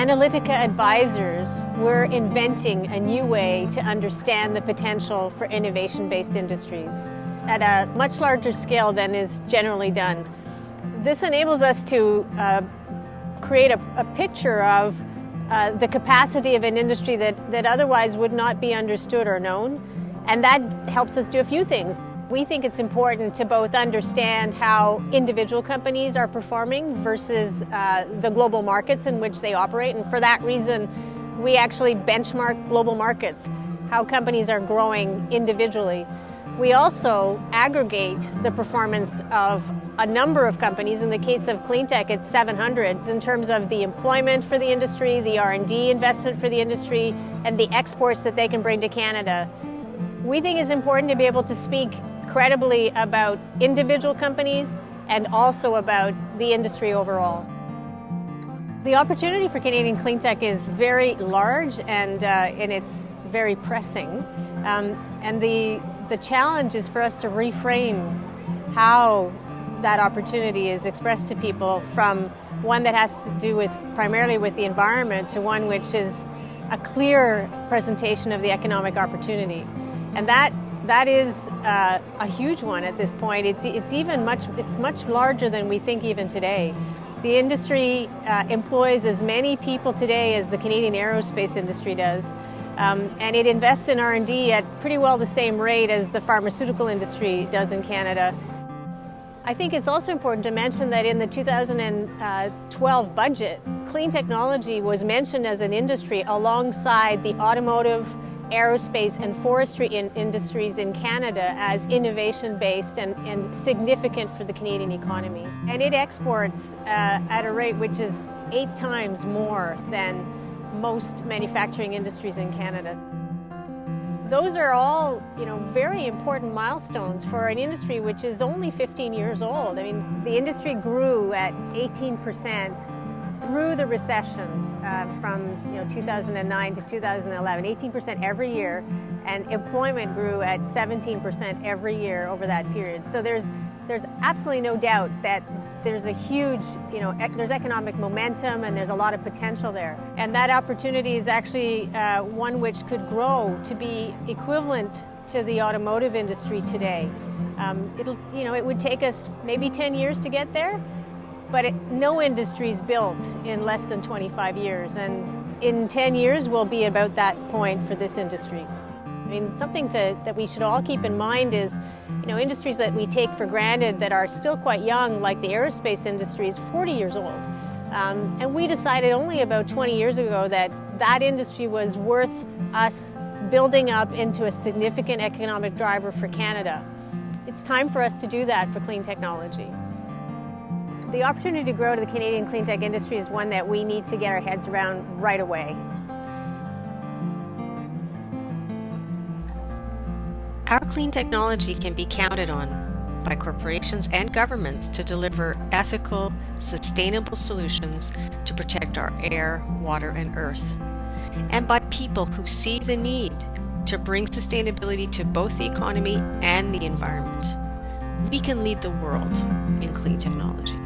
Analytica advisors, we're inventing a new way to understand the potential for innovation-based industries at a much larger scale than is generally done. This enables us to create a picture of the capacity of an industry that otherwise would not be understood or known, and that helps us do a few things. We think it's important to both understand how individual companies are performing versus the global markets in which they operate, and for that reason we actually benchmark global markets, how companies are growing individually. We also aggregate the performance of a number of companies. In the case of cleantech, it's 700 in terms of the employment for the industry, the R&D investment for the industry, and the exports that they can bring to Canada. We think it's important to be able to speak credibly about individual companies and also about the industry overall. The opportunity for Canadian cleantech is very large and it's very pressing. And the challenge is for us to reframe how that opportunity is expressed to people, from one that has to do with primarily with the environment to one which is a clear presentation of the economic opportunity. And that is a huge one at this point. It's much larger than we think even today. The industry employs as many people today as the Canadian aerospace industry does, and it invests in R&D at pretty well the same rate as the pharmaceutical industry does in Canada. I think it's also important to mention that in the 2012 budget, clean technology was mentioned as an industry alongside the automotive, aerospace and forestry industries in Canada as innovation-based and significant for the Canadian economy. And it exports at a rate which is 8 times more than most manufacturing industries in Canada. Those are all, very important milestones for an industry which is only 15 years old. I mean, the industry grew at 18% through the recession from 2009 to 2011, 18% every year, and employment grew at 17% every year over that period. So there's absolutely no doubt that there's a huge, there's economic momentum and there's a lot of potential there. And that opportunity is actually one which could grow to be equivalent to the automotive industry today. It would take us maybe 10 years to get there, but no industry is built in less than 25 years. And in 10 years, we'll be about that point for this industry. I mean, something that we should all keep in mind is, industries that we take for granted that are still quite young, like the aerospace industry, is 40 years old. And we decided only about 20 years ago that industry was worth us building up into a significant economic driver for Canada. It's time for us to do that for clean technology. The opportunity to grow to the Canadian cleantech industry is one that we need to get our heads around right away. Our clean technology can be counted on by corporations and governments to deliver ethical, sustainable solutions to protect our air, water, and earth, and by people who see the need to bring sustainability to both the economy and the environment. We can lead the world in clean technology.